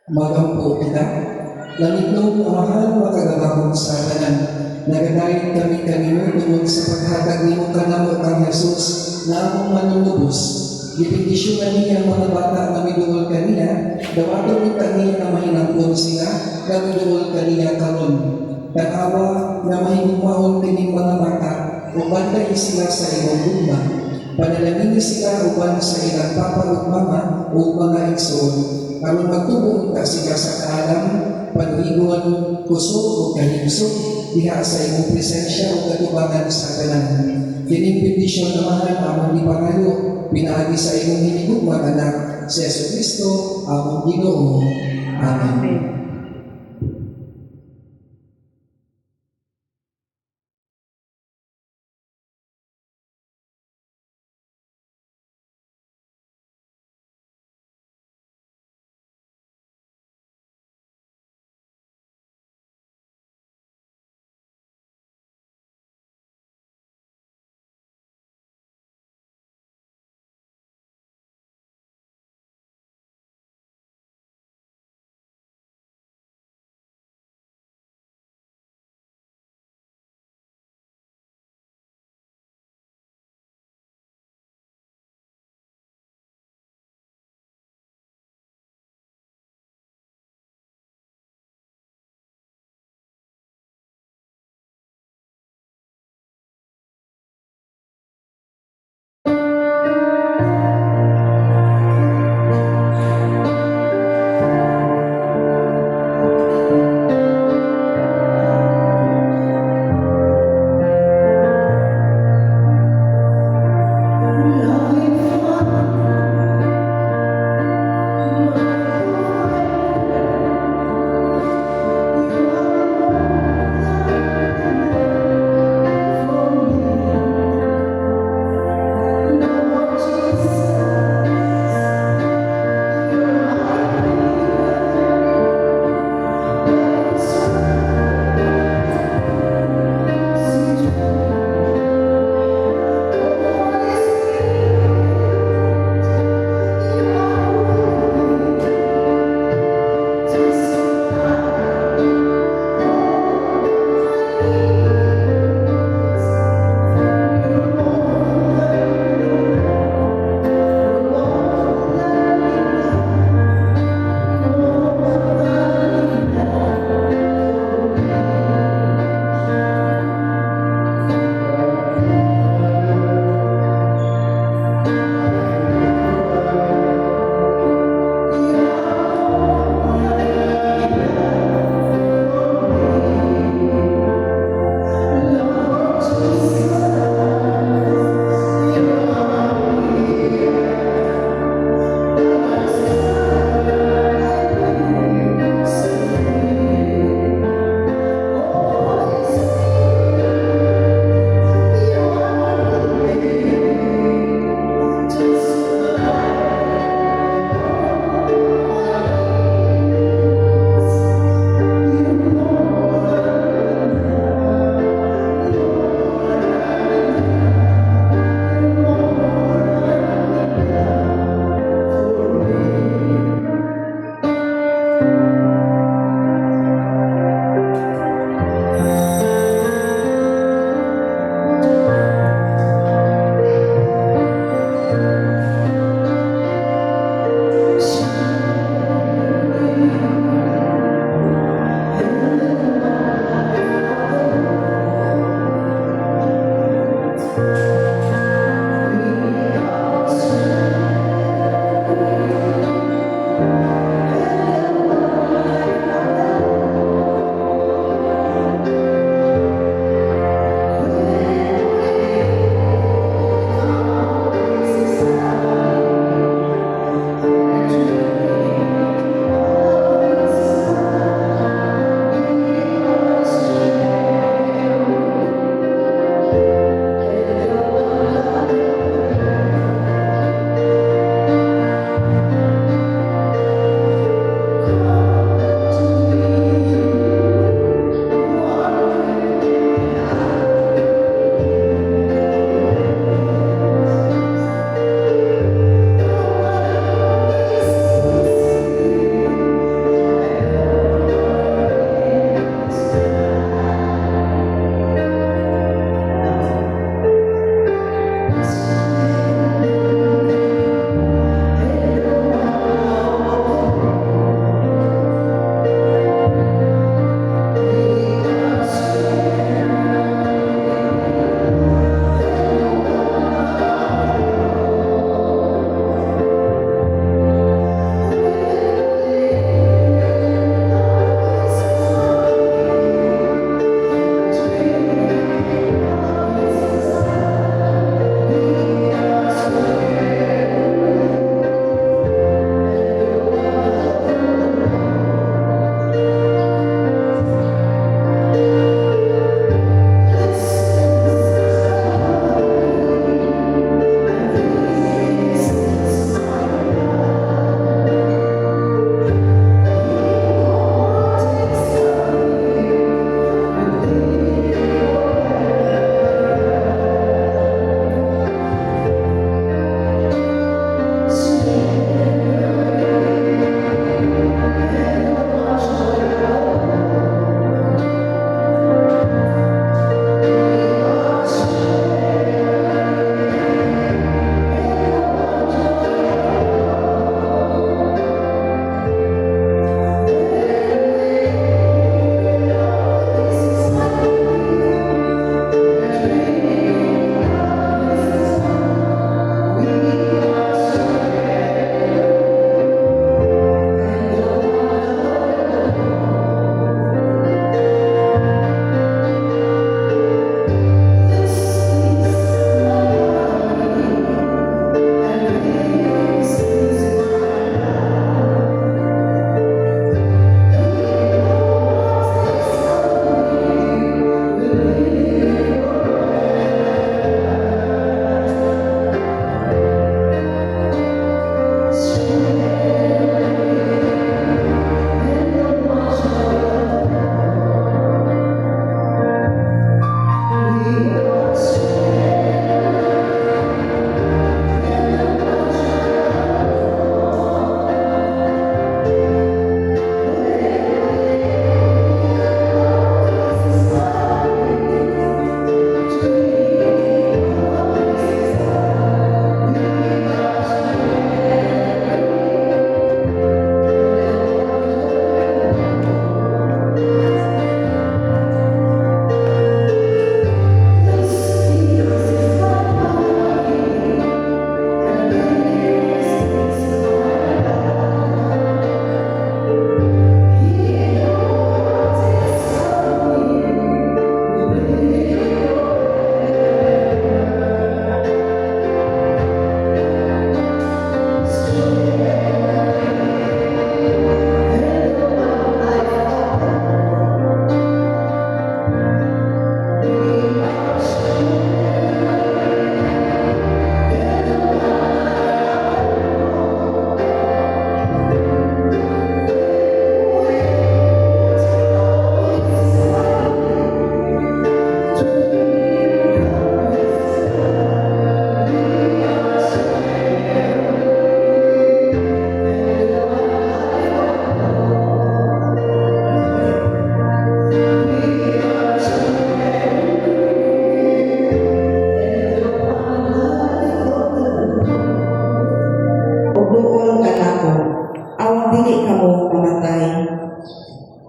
Magampo kita, langitong amahan makagabakot sa tanan. Nagadayon kami kanimo tungod sa paghatag nimo kanamo kang Jesus na among manunubos. Gipindisyonan niya ang mga bata na midungol kaniya, dawaton ni kaniya na mahinampon sila, na midungol kaniya karon. Tanawa na mahimumahon kining mga bata, o banday sila sa imong gumba. Panalangin sila uban sa ilang papa ug mama o mga igsoon. Aron magtubo ka sila sa kaalam, panuigon, kusog o kalimsog, diha sa imong presensya o katubangan sa tanan. Kining bendisyon naman among ipangalo, pinaagi sa imong hinigugmang anak, si Yesu Kristo, among Ginoo. Amen.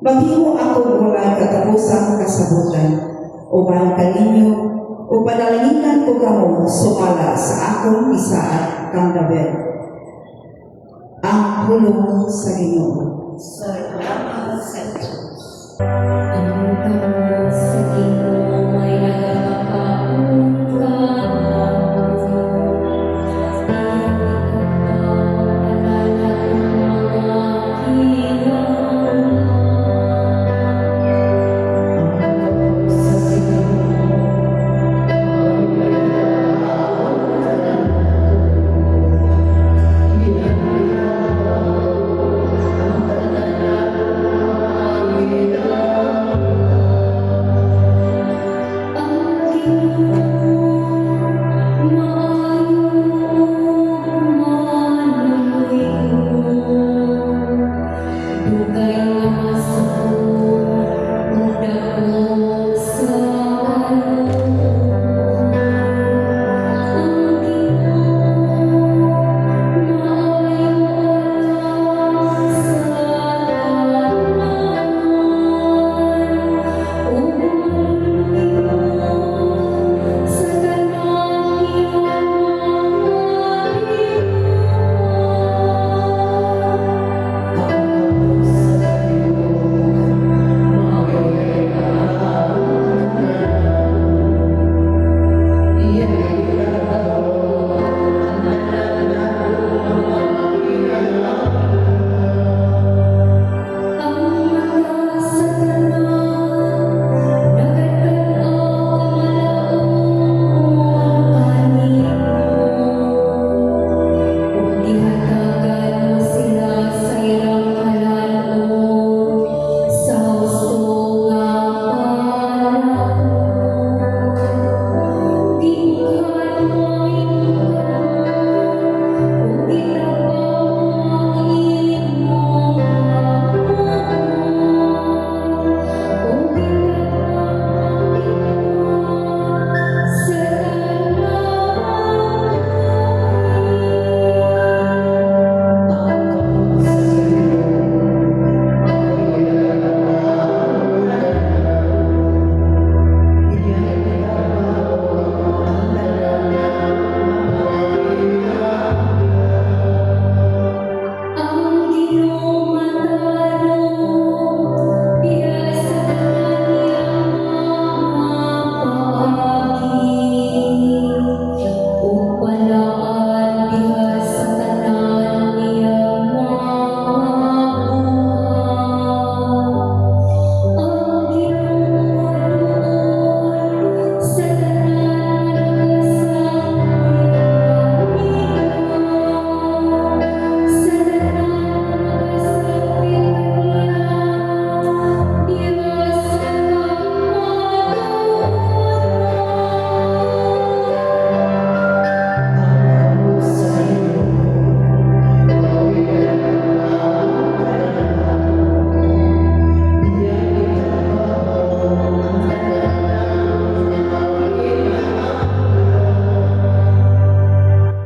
Maghimo ako walay katapusang kasabutan, uban kaninyo, o panalanginan ko kamo sumala sa akong isaat kang David. Ang pulong sa Ginoo. Salamat sa Diyos. Ang tawag sa Ginoo ay nagkakaroon ka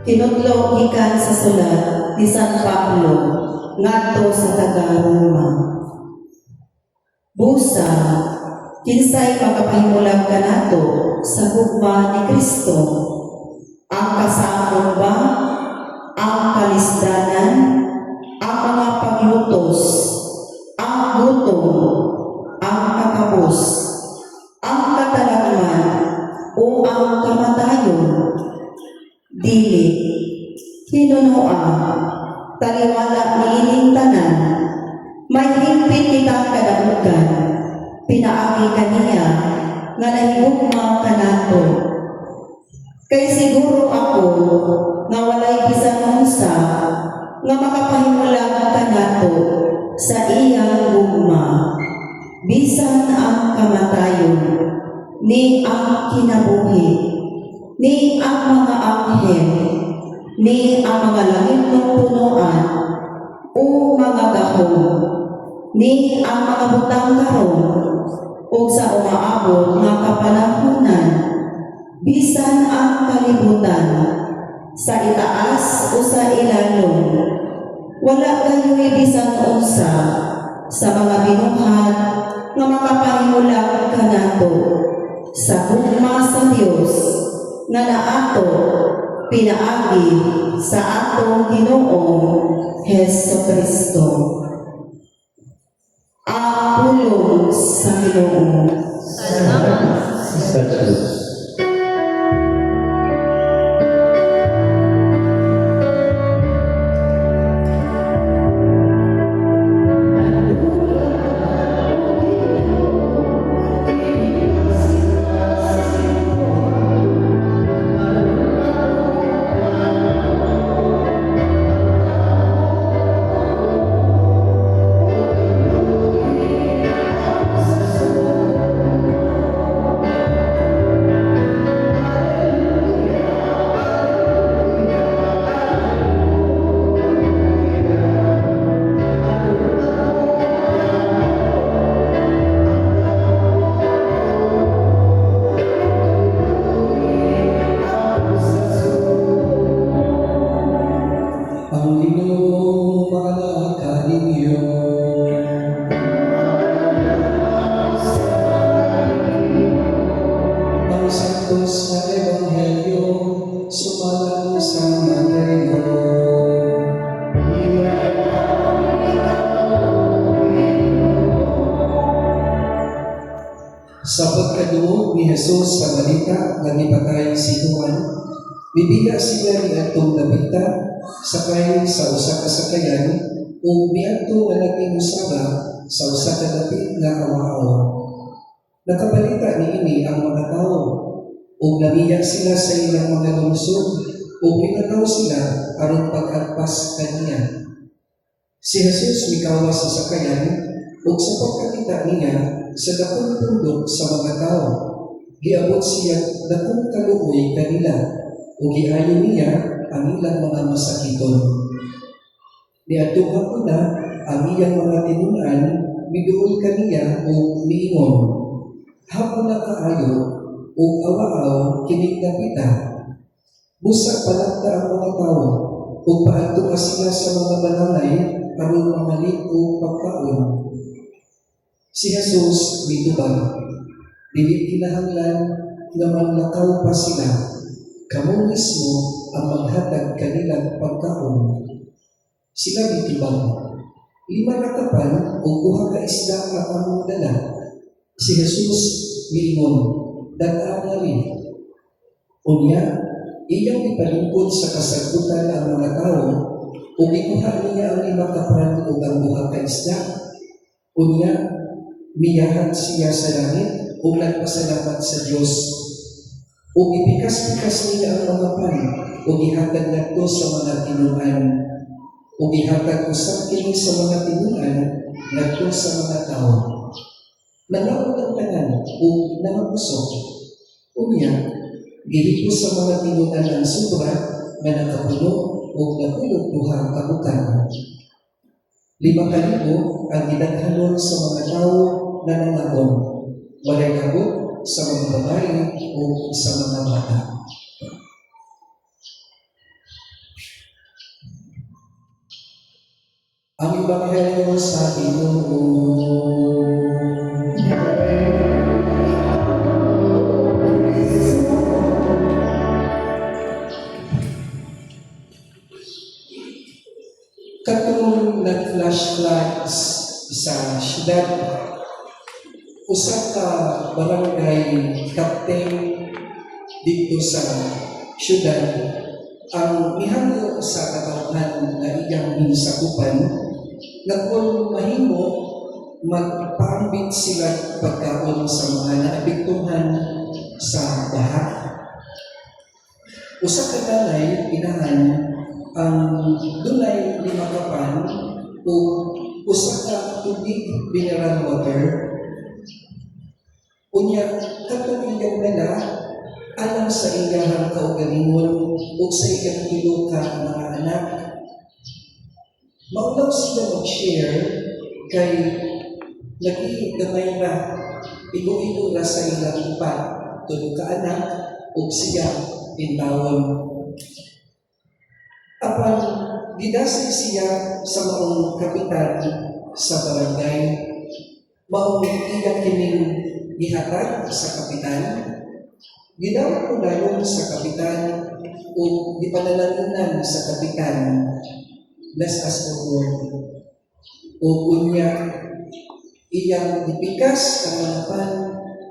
Tinutlo gikan sa sulat ni San Pablo ngadto sa taga-Roma. Busa, kinsay makapahimulag kanato sa gugma ni Kristo? Ang kasakon ba? Ang kalisdanan? Ang mga paglutos? Ang gutom? Ang kakabos? Ang katalagman? O ang kamatayon? Dili, hinunoa, taliwala ni ining tanan, may himpit kitang kadamugan, pinaagi kaniya, nga nahigugma kanato. Kay siguro ako, nga walay bisan unsa, nga makapahimulang kanato sa iyang gugma, bisan ang kamatayon, ni ang kinabuhi, ni ang mga anghel, ni ang mga langit ng punuan, o mga gahong, ni ang mga butang karon, o sa umaabot nga kapanahunan, bisan ang kalibutan, sa itaas o sa ilalong, wala kayo'y bisan unsa, sa mga binuhat nga naato pinaagi sa atong Ginoong Heso Kristo. Pulong sa Ginoo. Salamat sa Diyos. Ang Ginoong maalaga ninyo. Ang santos na Ebanghelyo sumalang sa Mateo. Sa pagkaduog ni Jesus sa balita nga gipatay si Juan, bibila sila ni atong nabita sakay sa usa ka sakayan ug miadto nga naging usaba sa usa ka dapit nga awaaw. Nakabalita niini ang mga tawo ug namiya sila sa ilang mga lungsod ug pinataw sila aron pag-agpas kaniya. Si Jesus mikawas sa sakayan ug sa pagkakita niya sa dakong pundok sa mga tao, giabot siya dakong kaluoy kanila ug giayo niya ang ilang mga masakiton. Niadtuhan ko na ang iyang mga tinunan, miduol kaniya o miingon. Hapon na kaayo o awaaw kinig na pita. Busa palagta ang mga tao o paadto ka sila sa mga balangay aron mamalit o pagkaon. Si Jesus mitubag. Dili kinahanglan nga manlakaw pa sila. Kamo mismo ang maghatag kanilang pagkaon. Sila mitubag. 5 na kapan o 2 ka isda ang among dala. Si Jesus miingon, dag-angali. Unya, iyang ipalingkod sa kasagutan ang mga tao o ikuha niya ang 5 kapan o ang 2 ka isda. Unya, miyahan siya sa langit o nagpasalamat sa Diyos. O ipikas-pikas niya ang mga pan o ihatag nato sa mga tinuan. O ihatag usap kini sa mga tinuan nato sa mga tao. Nanaon ang tanan o namagusok. Unya, gilipos sa mga tinuan ang sobra na nakapuno o napulog 2 ka butang. 5,000 ang ginaghalon sa mga tao na nangaon. Walay kabot sa mga babae o sa mga bata. Ang Ebanghelyo sa Ginoo. Katong nag-flash floods sa syudad, usa ka barangay captain dito sa syudad ang mihango sa katawhan na iyang hinsakupan na kung mahimo magpaambit sila pagkaon sa mga naapektuhan sa baha. Usa ka dalay inahan ang dunay 5 kapan o usa ka tubig mineral water. Unya katong iyang dala alang sa iyang kaugalingon o sa iyang 5 ka mga anak. Maulaw sila mag-share kay nag-iigamay na igo-igo na sa ilang 4 ka anak o siya intawon. Apan gidasig siya sa maong kapitan sa barangay, maong iyang kining gihatag sa kapitan, Gidawat ko dayon sa kapitan o gipanalanunan sa kapitan, bless us o Lord. O kunya, iyang ipikas ang manapan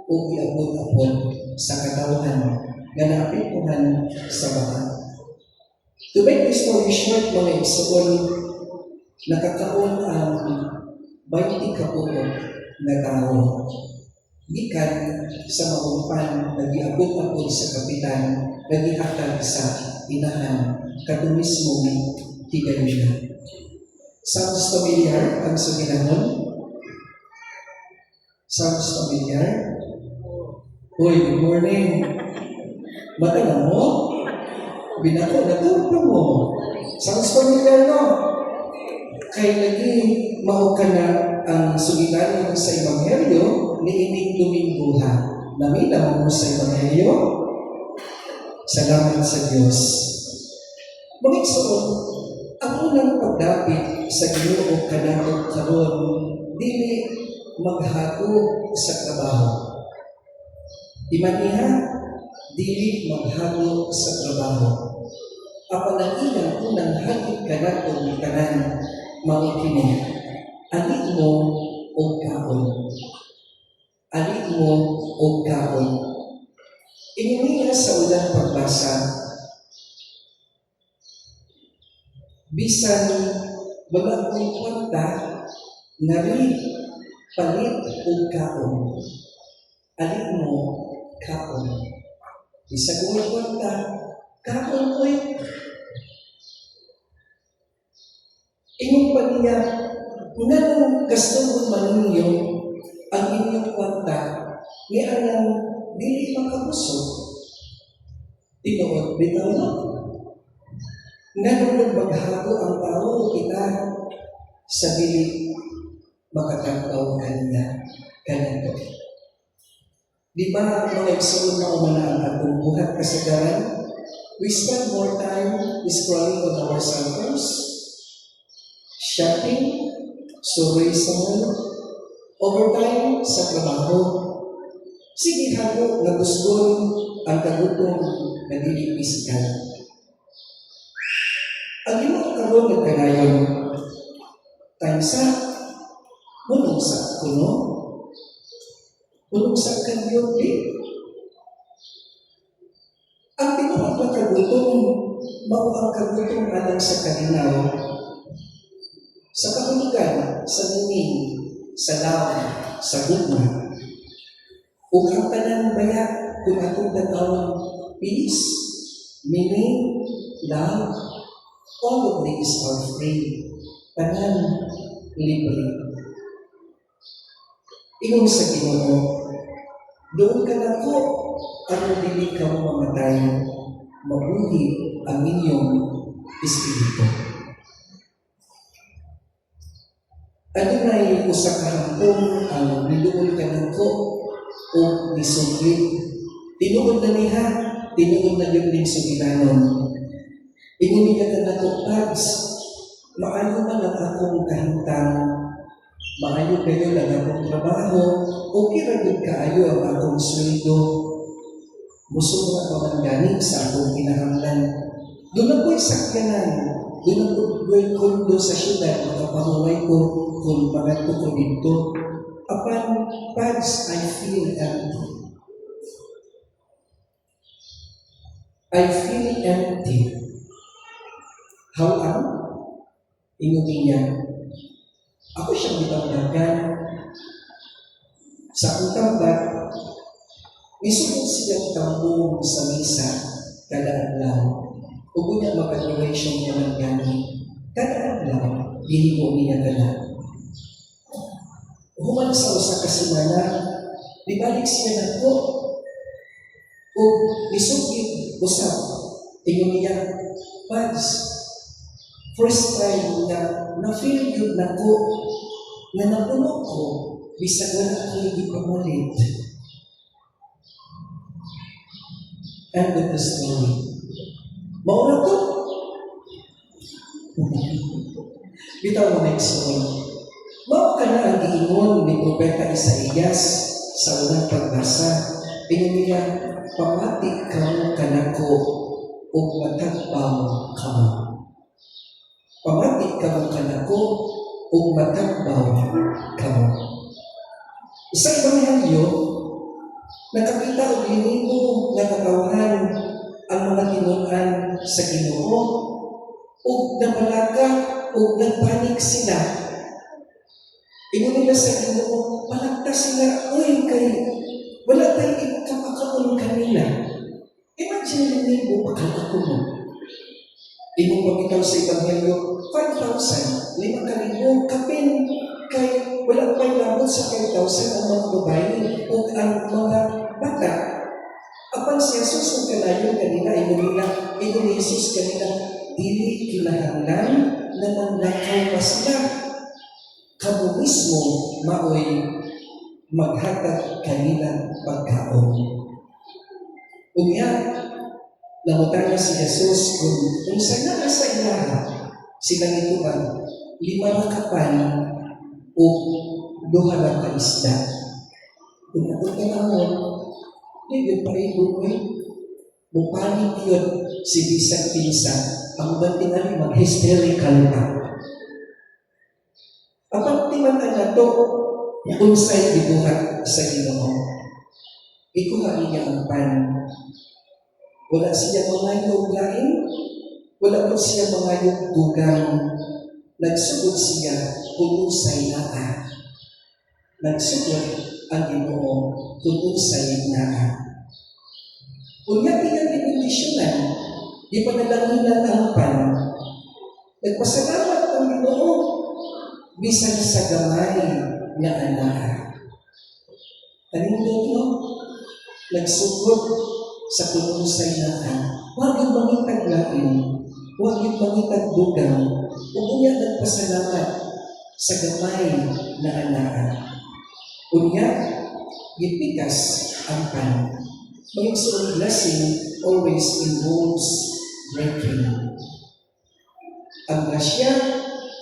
o iabot-abot sa katawhan nga naapektuhan sa baha. To make this story short, mga igsoon, nakakaon ang 20 kapuo na tao. Gikan sa maumpan, nagiabot-abot sa kapitan, nagihatag sa inahan, kato mismo tigayon. Sounds familiar ang suginahon? Sounds familiar? Uy, good morning. Mata mo? Binako na to mo. Sounds familiar, no? Kay lagi mao ka na ang sugilanon sa Ebanghelyo ni ining Domingo ha. Namita mo sa Ebanghelyo? Salamat sa Diyos. Mga igsoon, ang unang pagdapit sa Ginoo kanato karon dili maghago sa trabaho. Di man niya, dili maghago sa trabaho. Apan ang ilang unang hagit kanato ni tanan mao kini, alit mo o kaon. Alit mo o kaon. Ininiya sa ulang pagbasa, bisan wala ko'y kwanta, nari palit o kaon. Alit mo kaon. Bisan ko'y kwanta, kaon ko'y. Inyong paniya, nganong gastong man ninyo ang inyong kwanta, ni anang dili makapuso. Tinuod, bitaw na. Nganong maghago ang tao kita sa dili makatagpaw kanya kanito. Di ba mga igsoon na umana ang atong buhat kasagaran? We spend more time scrolling on our cell phones, shopping, survey someone, overtime sa trabaho. Sige hago na guston ang kagutom na dili pisikal. Ang imo karon nga kanayon, time sa punong sa kuno, punong sa kanyo ang tinuod na kagutom, mao ang kagutom alang sa kalinaw, sa kahulugan, sa meaning, sa law, sa gugma. Ug ang tanan baya kung atong tatawag peace, meaning, love, all of these are free. Tanan libre. Ingon sa Ginoo, doon ka na ko, ano dili ka mamatay, mabuhi ang inyong espiritu. Ano na usa ka hangkong ang niluol ka na ko o nisuglit. Tinuod na niya, tinuod na yung ning sugilanon. Inunigat na nato pags, maayo man ang akong kahintang, maayo kayo lang akong trabaho, okay ra gyud kaayo ang akong sweldo. Musuha pa man gani sa akong kinahanglan. Doon ako'y sakyanan, doon ako'y kondo sa syudad, makapahuway ko kung pangato ko dito. Upon pags, I feel empty. I feel empty. How am? Ingutin niya. Ako siyang itanggagan. Sa akong tambat, isulit silang tambong sa misa kada adlaw. Ug unya mag-graduation niya man gani. Kada adlaw, gihimo niya kada. Human sa usa ka semana, libalik siya nako. Ug nisugid usab. Ingon niya, Pads, first time na na-feel yun nako, na napuno ko, bisag wala ko hindi pamalit. End of the story. Mauna to. Bitaw mo next one. Mao ka na ang giingon ni Propeta Isaías sa unang pagbasa. ingon niya, pamati kamo kanako ug matagbaw kamo. Pamati kamo kanako ug matagbaw kamo. Sa Ebanghelyo, nakakita og linimo nga katawhan ang mga tinunan sa Ginoo ug napalaga ug nagpanik sila. Ingon nila sa Ginoo, palagta sila, oy kay wala tayong ikapakaon kanila. Imagine linimo pakakako mo. Imong pagkitaw sa Ebanghelyo, 5,000, 5,000 kapin kay wala pa'y labot sa 5,000 ang mga babae o ang mga bata. Apan si Jesus ang kalayo kanila, ingon ni Jesus kanila, dili kinahanglan na manlakaw pa sila. Kamo mismo maoy maghatag kanila pagkaon. Unya, namutan na si Jesus kung saan na sa ilaha silang ituan, 5 na kapan o 2 na kaisda. Kung ako tanawon, hindi yun pa rin bukoy. Mupanik yun si bisang pinsa ang bantingan mag-hysterical pa. Apang timan na to, unsay gibuhat sa Ginoo. Ikuha niya ang pan. Wala siya mangayog lain, wala po siya mangayog dugang. Nagsugod siya kung unsay naa. Nagsugod ang Ginoo kung unsay naa. Unya iyang ipindisyonan, di panalaginan ang pan. Nagpasalamat ang Ginoo bisan sa gamay nga anaa. Tanindot no? Nagsugod sa kung unsay naa. Huwag yung mangitag lain, huwag yung mangitag dugang, ug unya nagpasalamat sa gamay na anaa. Unya, gipikas ang pan. Magigsoong blessing always involves breaking. Ang grasya,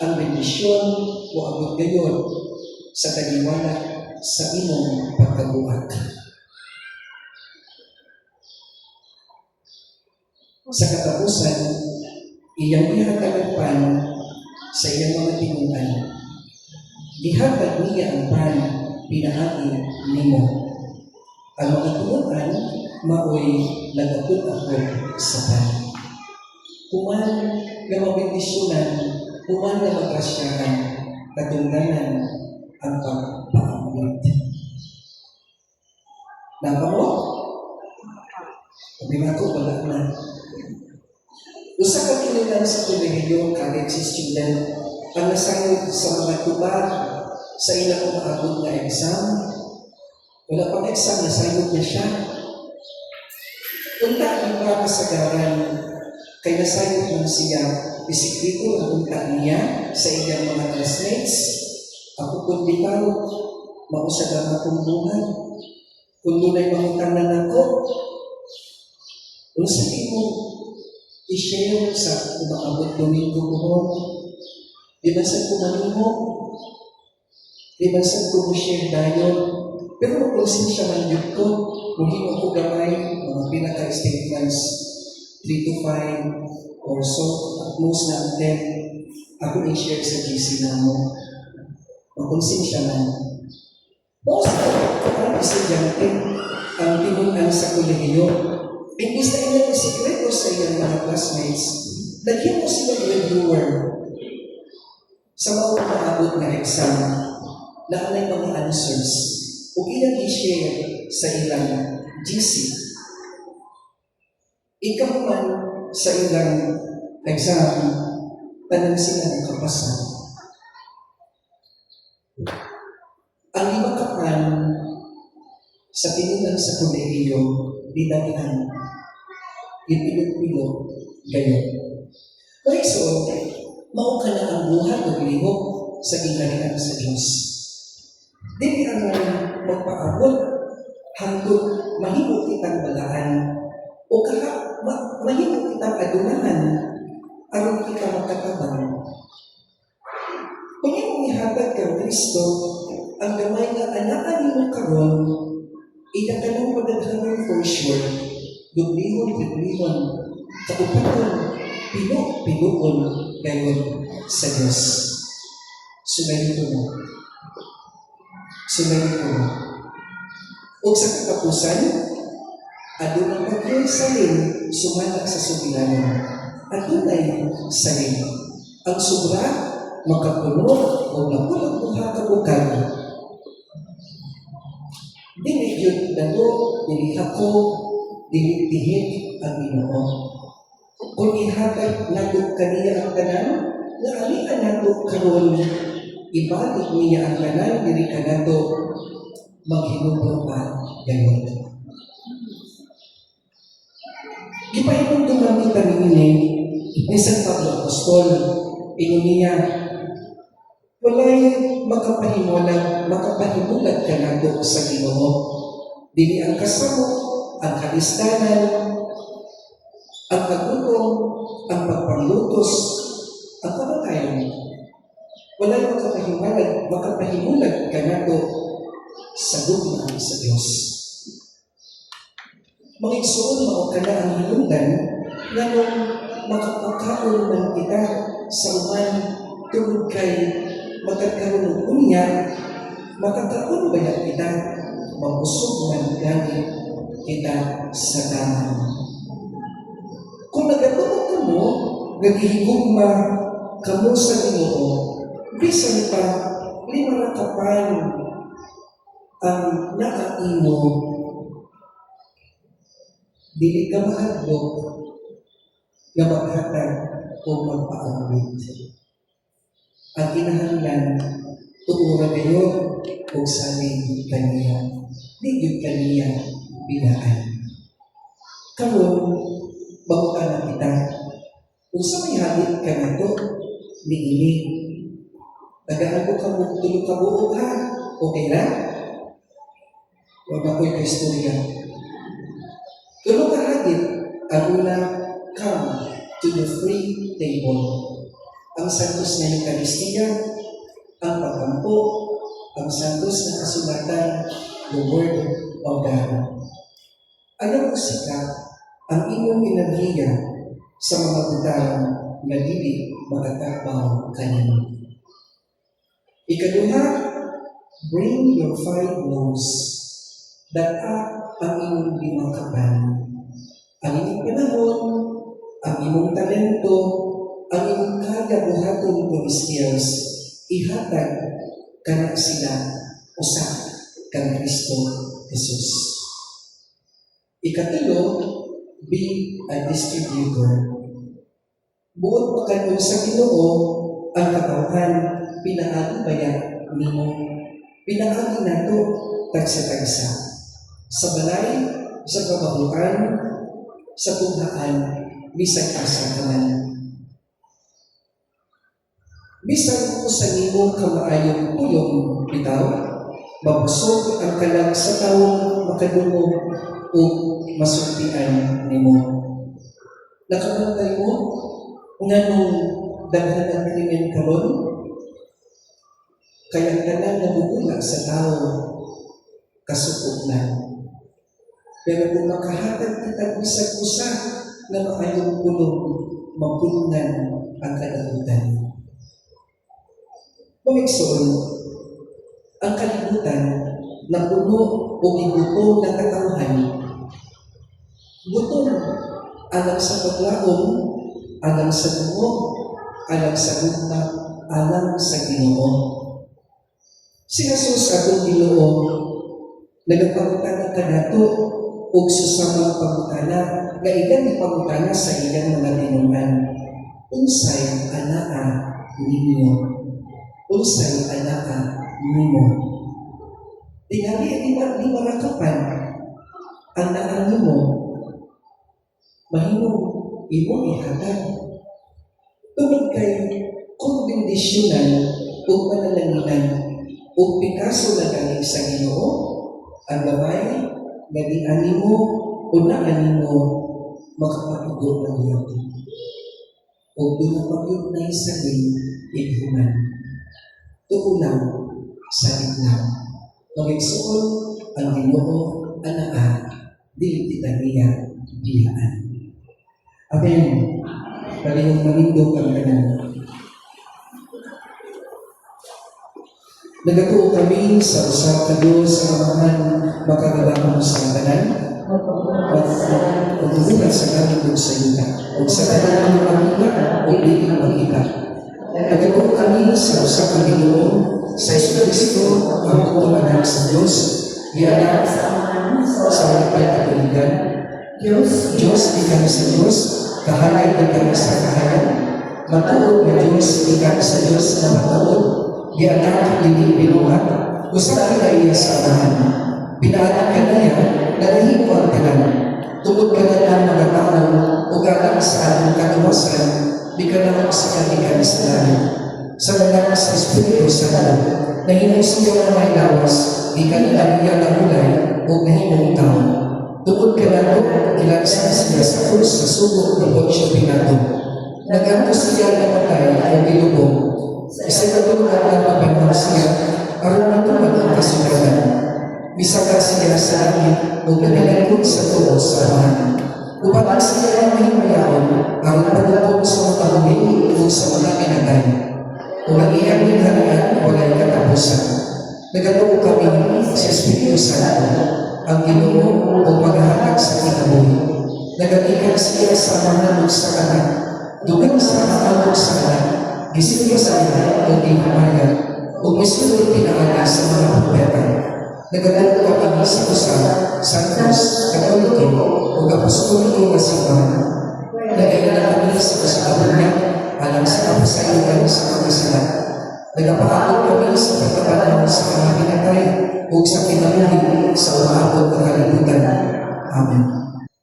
ang bendisyon, o ang gayon sa taliwala sa imong pagkabuhat. Sa katapusan, iyang ihatag pan sa iyang mga tinunan. Gihatag niya ang pan, pinaagi nimo. Ang mga tinunan, maoy nagapot-apot sa pan. Kuman na mabindisyonan, kuman na magrasyahan, katungganan ang pagpaamit. Nakamo? Sabi nga ko, wala na. Usa ka kinilang sa kolehiyo, college student, ang nasayod sa mga tubag sa ilang umaabot na exam. Wala pang exam, nasayod niya siya. Unta ang mga kasagaran, kay nasayod man siya, bisiklito ang unta niya sa iyang mga classmates. Ako kung bitaw, mausagang akong buhay. Kung dunay mangutanan ako, kung sa mo i-share sa umaabot domingo ko, di ba sa kumanimo, di ba sa kumu-share dayon, pero kung siya man yun ko, muhimo ko gamay, mga pinaka-statements, 3 to 5, or so, at most na 10, ako i-share sa GC na mo. Makonsensya man. Most of ang estudyante, ang tinunan sa kolehiyo, imbis na ilang sikreto sa iyang mga classmates, lagyan mo sila reviewer sa mga umaabot na exam na anay mga answers o ilang i-share sa ilang GC. Ikaw man sa ilang exam, tanang sila ng kapasan. Ang iba kapan sa tinunan sa kolehiyo, dinamihan, ipilot-pilot, gayon. Kaya so, mao ka na ang buhat o lihok sa ginganihan sa Diyos. Dili ang magpaabot hangtod mahimo kitang balaan o mahimo kitang adunahan aron kita magkatabang. Kung iyong ihatag kang Kristo, ang gamay nga anaan nimo karon, Iyang ka lang padaghanon for sure, dublihon, kaupaton, pino-pinuon gayon sa Diyos. Sumayin ko mo. O sa katapusan, adunay bagyo'y salin sumala sa subilanon. Adunay salin. Ang sobra, makapuno o napulang buha kabukag. Dili yun nato, dili ako, dili tihit ang Ginoo. Kung ihatag nato kaniya ang tanan, na alian nato karon, ibalik niya ang tanan, dili ka nato maghinubro pa gayon. Ipahinong duman kita ni San Pablo Apostol, niya, walay makapahimulag ka nato sa Ginoo. Dili ang kasamo, ang kalistanan, ang pagtutong, ang pagpanglutos, ang kamatayan. Walay makapahimulag ka nato sa gugma sa Diyos. Mangigsuon mao ka na ang hinungdan nga nung makapagkaon man kita sa uman tungod kay magkakaroon ng unya, makakaroon ba yan kita, mabusog man gani kita sa tanan. Kung nagatuon ka mo, nagihigugma kamo sa Ginoo, bisan pa lima na kapan ang naaimo, dili ka mahadlok nga maghatag o magpaawit. Ang kinahanglan, tuura kayo kung saling kaniya. Di yun kaniya binaan. Karon, bago na kita, kung sa may habit ka na to, niini. Tagaan ko ka mo, tulog ka buo ha. Okay na? Huwag na ko'y kaistorya. Tulog ka habit, ang una, come to the free table. Ang santos na Eucharistia, ang pagkampo, ang santos na kasulatan, the Word of God. Ayaw ko sika ang inyong enerhiya sa mga butang na dili makatakbaw kanino. Ikaduha, bring your 5 loaves that ang inyong limangkapan. Ang inyong panahon, ang inyong talento, ang inyong kaya buhaton kong skills, ihatag ka na sila usa kang Kristo Jesus. Ikatulo, be a distributor. Buot pa kayo sa Ginoo ang katawhan, pinaagi baya nimo. Pinaagi nato tagsa-tagsa. Sa balay, sa kabahuan, sa tunghaan, bisag asa kaman. Bisan ko sa nimo kamaayong pulong bitaw, mabusog ang kalag sa taong makadungog o masultian nimo. Nakabantay mo, nga nung daghan ang krimen karon, kaya tanan nabubula sa tao, kasukog na. Pero kung makahatag kita bisag usa na maayong pulong, mapulunan ang kalibutan. Pumiksoon, ang kalibutan na puno o ibuto ng katauhan, gutom alang sa paglaom, alang sa bungo, alang sa gugma, alang sa Ginoo. Si Jesus atong Ginoo nagapangutana kanato ug susamang pangutana nga ilang ipangutana sa ilang mga tinunan. Unsay anaa ninyo? Unsay anaa nimo? Tingali di marakapan ang naan nimo, mahimong imong ihatag. Tungod kay kung bendisyonan o panalaginan o pikaso na galing sa Ginoo, ang gamay nga di animo o naan nimo makapatugod ng yun. O dunapagod na isagin ighuman. Tuulang sa gitna. Pagigsuon ang Ginoo anaa, di kita niya biyaan. Amen. Palihog manindog ang tanan. Nagatuo kami sa usa ka Dios sa amahan makagadakon sa tanan. Pagmumula sa langit ug sa yuta, ug sa tanan ng makita o di makita. Nagatuo kami sa usa ka Ginoo sa Kristo ang tulanan sa Dios, gianak sa walay katuligan. Diyos ikan sa Diyos, kahanay ikan sa kahayan. Matuod na Diyos ikan sa Diyos na matuod, gianak hindi binuhat, usap ka iya sa amahan. Pinaanan ka niya, nalahimo ang tanan. Tungod ka na ng mga tao, o galang sa ating katawasan, di ka naman sa kanikan sa langit. Sa lalang sa Espiritu Santo, na hinusuyo ng may lawas, di ka nila niya nagulay o nahimong tao. Tungod ka na ito, kilaksan siya sa krus sa subok ng Poncio Pilato. Nagantos siya na patay o bilubong. Isa katulad ng mabangang siya, aron matupad ang kasulatan. Misaka siya sa langit o nagalagot sa tuo sa amahan. Upang siya ang mahimayaon, aron patupog sa mga pagumili o sa mga pinagay. Kung ang iyang minharian, walay katapusan. Nagatuo kami sa Espiritu Santo, ang Ginoo o maghahatag sa kinabuhi. Nagagikan siya sa amahan o sa anak, dugang sa amahan o sa anak, gising sa anak o di hamayan, o misulod pinaaga sa mga propeta. Nagatuo kami sa usa, Santos, Katoliko, o Apostoliko na simbahan. Nagailan kami sa kasabahan alang sa kapasayugan sa pagkasilat. Nagapaabot kami sa pagkapanaw sa mga pinatay o sa kinabuhi sa umaabot ng kalibutan. Amen.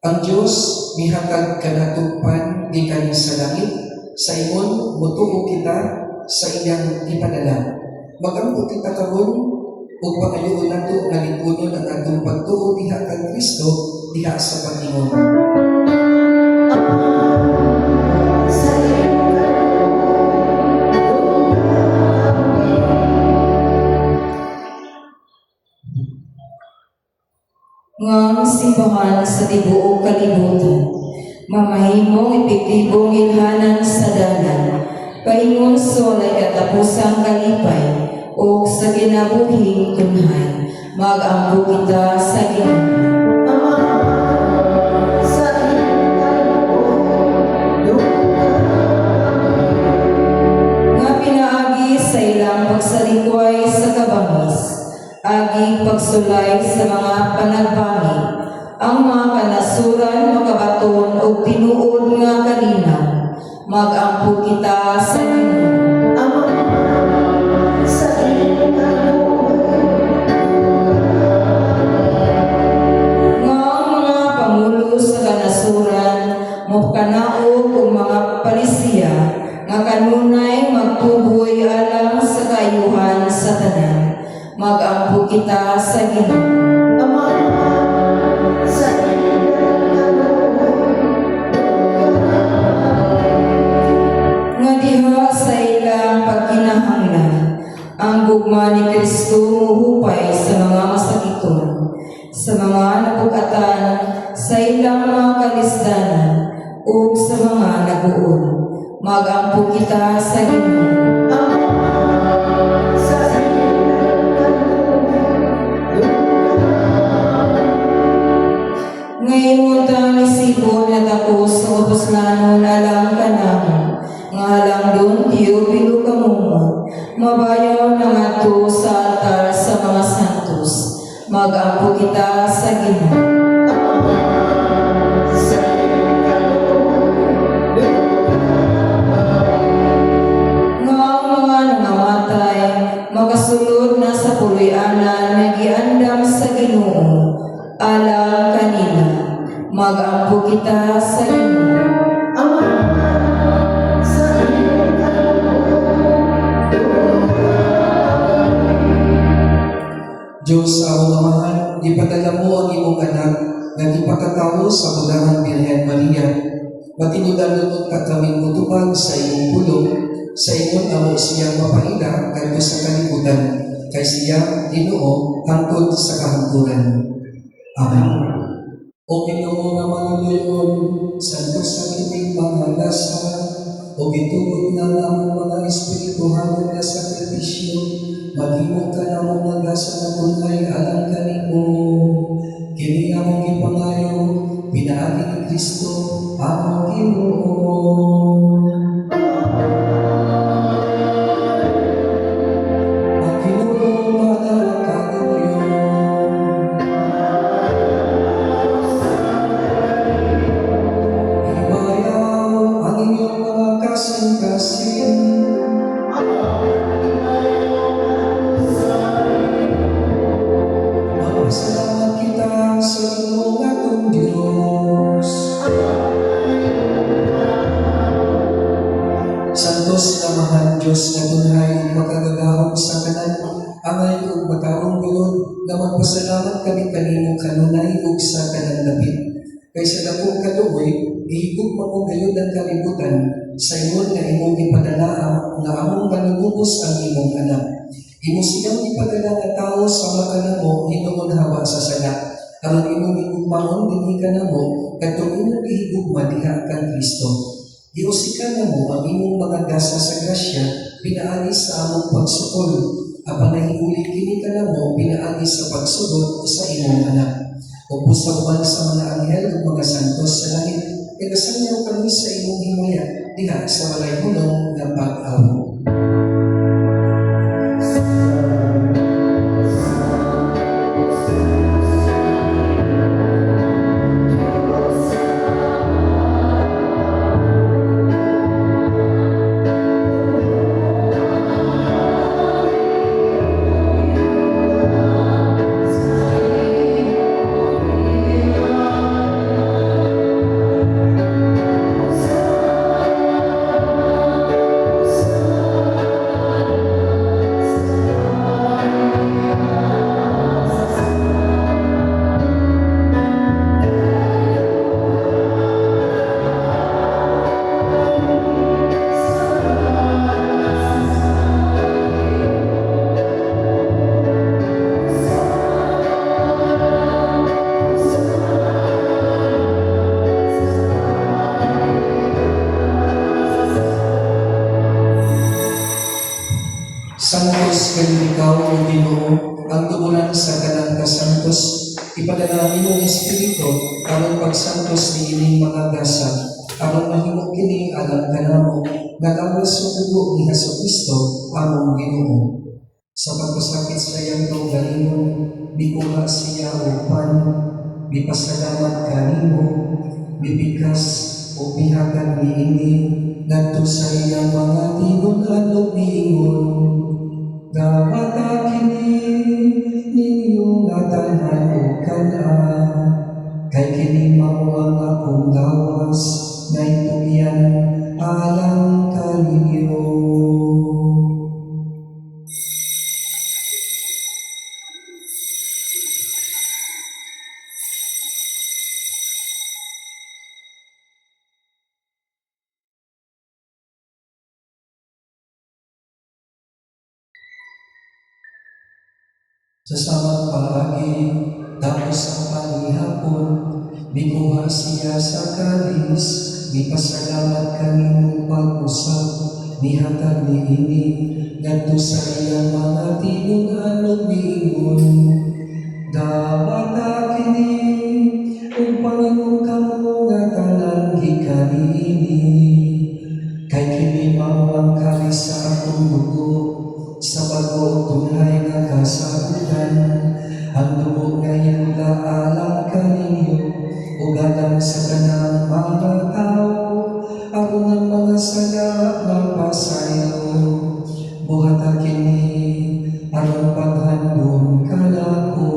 Ang Diyos mihatag kanatugpan di kani sa langit, sa imon mutuo kita sa iyang ipanala. Magampo kita karon ug pangayoon nato nga lipunon ang atong pagtuo diha kang Kristo diha sa Panginoon. Ngang simbahan sa tibuok kalibutan, mamahimong epektibong ilhanan sa dalan, paingon sa walay katapusang kalipay, o sa kinabuhing tunhay, mag-ampo kita sa Ginoo. Nga pinaagi sa ilang pagsalikway sa kabangis, agi pagsulay sa mga panagbangi, ang mga kanasuran makabaton o tinuod nga kalinaw, mag-ampo kita sa Ginoo. Nga ang mga pangulo sa kanasuran, mukanaog o mga palisiya, nga kanunay magtuboy alang sa kayuhan sa tanan, mag-ampo kita sa Ginoo. Nga diha sa ilang pagkinahanglan, ang gugma ni Kristo muhupay sa mga masakiton, sa mga napugatan, sa ilang mga kalisdanan, o sa mga naguon, mag-ampo kita sa Ginoo. Ngayon tang isipon na tapos sa utoslanon alang kanamo, nga halang doon tiyo pilo kamungo, mabayaw na nga to sa altar sa mga santos, mag-ampo kita sa Ginoo. Nga ang mga nangamatay, makasulod na sa puloy-anan, nagiandam sa Ginoo, alang kanila, mag-ampo kita sa Ginoo. Diyos sa among amahan, ipadala mo ang imong anak nga ipakatawo sa Bulahan Birhen Maria. Matinudan nun ka kaming mutubag sa imong pulong, sa imong amo siyang mapaila kadto sa kalibutan, kay siya Ginoo hangtod sa kahangturan. Amen. O Ginoo nga manuluyon, santo sa kining mga lasa, o gitugot na namong mga espirituhan nga sakripisyo, maghimo ka namong mga lasa na tunay alang kanimo. Kini among ipangayo, pinaagi ni Kristo, among Ginoo. Ang Ginoo madala kaninyo. Ibayaw ang inyong mga kasing-kasing. Magpasalamat kita sa inyong atong Diyos. Santos namahan Diyos na tunay makagagahong sa kanan, angay ug makaong gulod na magpasalamat kami kanimo kanunay ug sa kanan lapit. Kay sa dakong kaluoy, gihigugma mo gayud ang kalibutan sa ingon nga imong ipadala nga among manunubos ang imong anak. Imo siyang ipadala nga tao sa mga kanamo hinuon hawa sa sala. Aron imong igugmaon dinhi kanamo kadtong imong gihigugma diha kang Kristo. Giusikan na mo ang imong mga gasa sa grasya, pinaagi sa among pagsukol. Apan nahiuli kini ka na mo, pinaagi sa pagsugod sa imong anak. O pusabuan sa mga anghel o mga santos sa langit, ikasanyaw kami sa imong himaya, diha sa walay hulong ng pag-aw. Santos kay ikaw o Ginoo, ang tugunan sa kanang kasantos, ipadala nimong Espiritu, aron pagsantos ni ining mga gasa, aron mahimo kini alang kanamo, nga lawas sa dugo ni Jesucristo, among Ginoo. Sa pagpasakit sa iyang kaugalingon, bikuha siya upan, bipasalamat kanimo, bibigas o bihagan niini, ngadto sa iyang mga tinunan o niingon. Dapat kini ninyo natanan o kanaan, kay kini mao ang akong gawas, na ituyan alang kaninyo. Sa samang paagi, tapos ang panihapon, bikuha siya sa kalis, bipasalamat kanimo pag-usap, nihatag niini, ngadto sa iyang mga tinunan o niingon. Dapat kini, kung Panginoon kamo nga tanan gikaniini, kay kini mao ang kalis sa akong dugo, sa bago tunay nga kasagutan, ang dugo ngayon alang kaninyo, ugatang sa kanang mga tao, aron ang mga sala ng pasayo, buhata kini, aron paghandom kanako.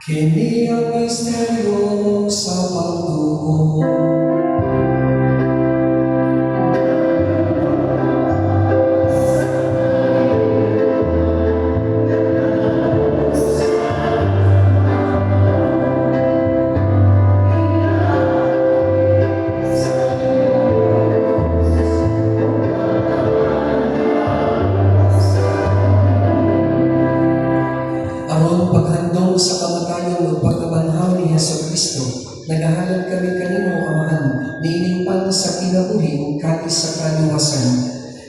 Kini ang misteryo sa pagtuo.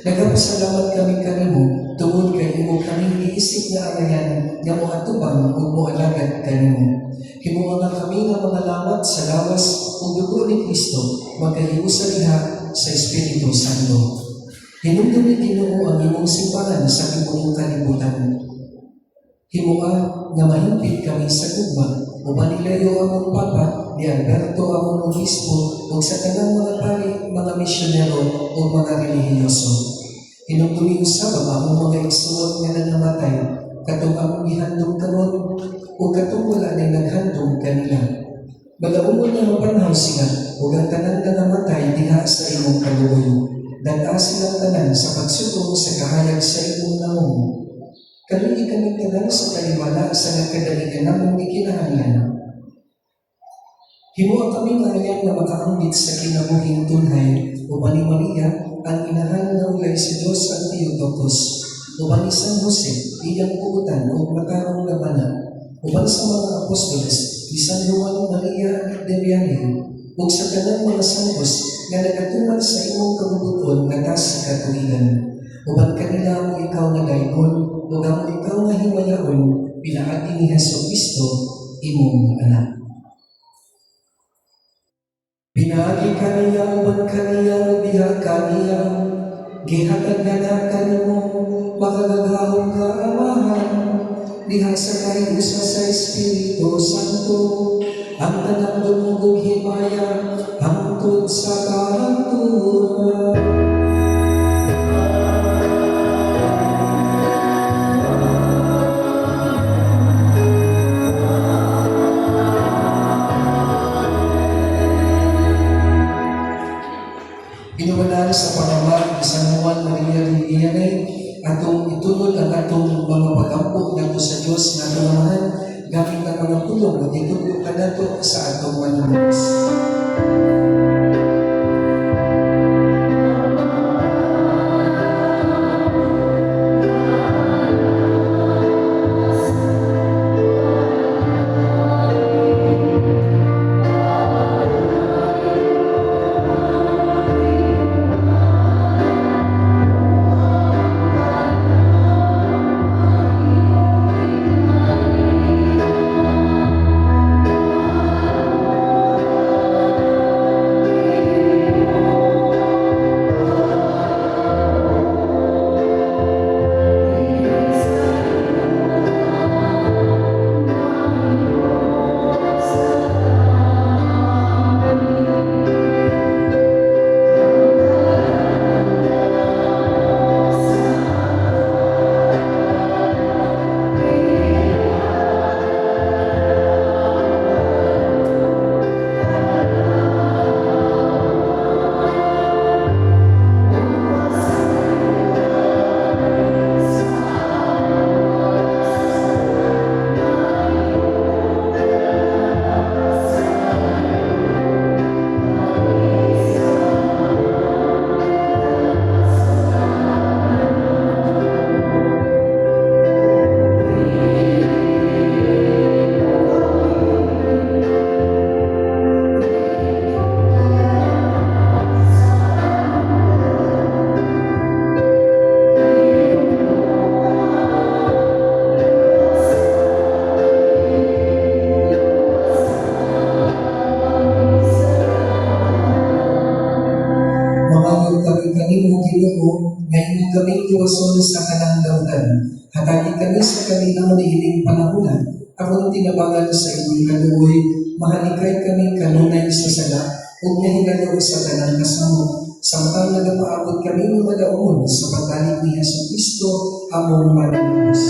Nagapasalamat kami kanimo tungod kay imo kami iisip nga angayan nga moatubang ug moalagad kanimo. Himuanga kami nga mangalawat sa lawas ug dugo ni Kristo magkahimo sa diha sa Espiritu Santo. Hinungdan ni Ginoo ang imong simbahan sa tibuok kalibutan. Himua nga mahimpit kami sa gugma o manilayo among Papa ni Alberto among obispo ug sa tanang mga pari, mga misyonero o mga relihiyoso. Hinungdumi usab ang among mga igsuon nga nangamatay katong among gihandom karon o katong wala na'y naghandom kanila. Balaumon nga mapanhaw sila ug ang tanan nga namatay diha sa imong kaluoy. Data silang tanan sa pagsugong sa kahayag sa imong naong. Kaluli kami tanan sa kaliwala sa nagkadaligan namong ikinahanglan. Himuha kami ngayon na makaambit sa kinabuhing tunay o ni Maria ang inahan ng ulay si Diyos ang Theotokos o ni San Jose iyang puutan o makarong labana o sa mga apostoles ni San Juan Maria Magdalene o sa kanang mga santos nga nagatuman sa imong kabubuton nga sa katuigan o kanila mo ikaw na dayon o ang ikaw na himayaon pinaagi ni Hesus Kristo imong anak. Pinagi kaniya uban kaniya biha kaniya gihatag na kanimo makagagahong ka amahan diha sa kaiusa sa Espiritu Santo ang tanang dumugog himaya hangtod sa kahantuluran. Inuwanan sa panamag ni San Juan Maria Vianney atong itunod ang atong mga pag-ampok nato sa Dios nga tunamahan gamit ang mga pulong at itulog ka nato sa atong manunod. Ginoo, ngayon kami iwason sa kanang daotan. Hatagi kami sa kaninang niining panahon. Akong tinabangan sa inyong kaluoy, mahalikay kami kanunay sa sala, ug nahingalaw sa tanang kasamo. Samtang nagapaabot kami ng madaon sa pagbalik ni Hesus Kristo, among manunubos.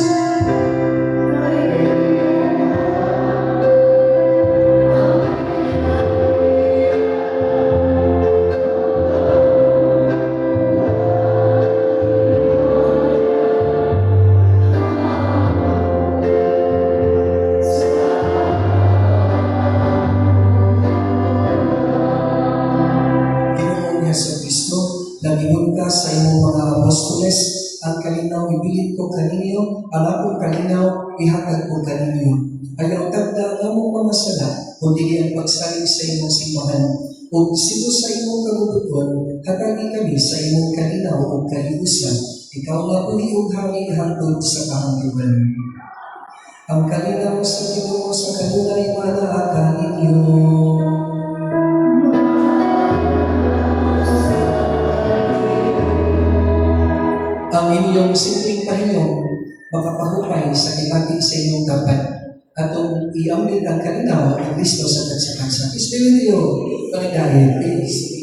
Nagibon ka sa imong mga apostoles, ang kalinaw ibilit ko kaninyo, ang akong kalinaw ihatag ko kaninyo. Ayaw tagda ang mong mga sala, kundi ang pagsalig sa imong simbahan, O sino sa imong kagubuton, hatagi kami sa imong kalinaw o kaliusan, ikaw nga uli o hari hangtod sa kahanglugan. Ang kalinaw sa Ginoo sa kanunay manaakan ninyo. Ang inyong simpleng pahiyong makapahupay sa kilati sa inyong dapat atong iambil ang kalinaw ng Kristo sa katsakasan. Espiritu, paligaya, please.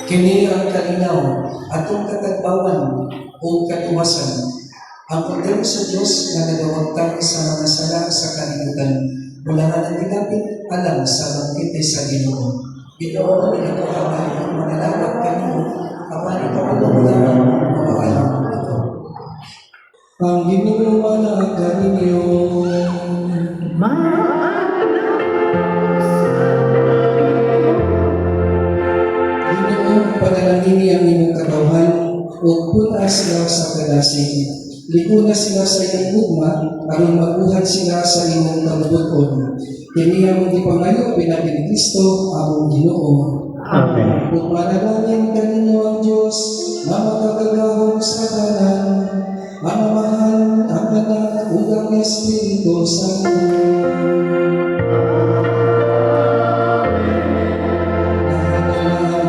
Kini ang kalinaw, atong katagbawan o katuwasan, ang poder sa Diyos na nagawagtang sa mga sala sa kalibutan, mula nga ng tinapit alam sa bangkite sa Ginoo. Ginoo, pinatuhaman ang mga lalak kanino, kapani kamatulungan ang mga alam ito. Ang Ginoo manaakan ninyo. Panalangin niya ang inyong katawhan, huwag punas sila sa kalasing. Likuna sila sa inyong hugma, aron maguhan sila sa inyong kabubuton. Kini ang ipangayo pinagin Kristo, among Ginoo. Amen. Kung manalangin kanino ang Diyos, na makagagahong sa tanan, mamamahal ang anak ug ang Espiritu Santo.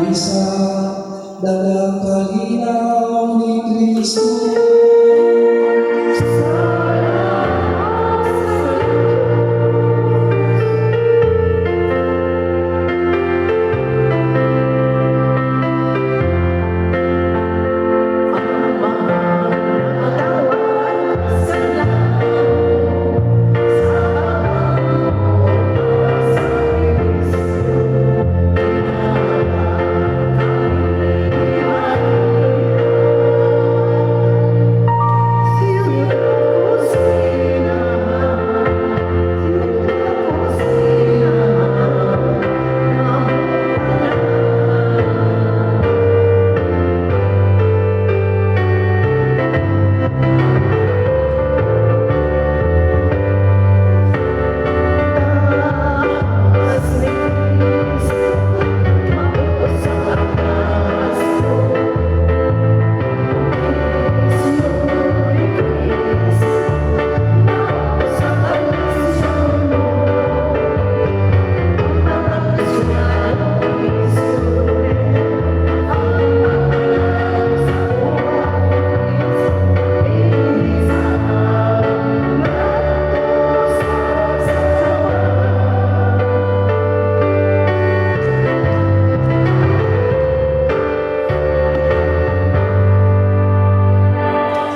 Isa dalang kalinaw ni Kristo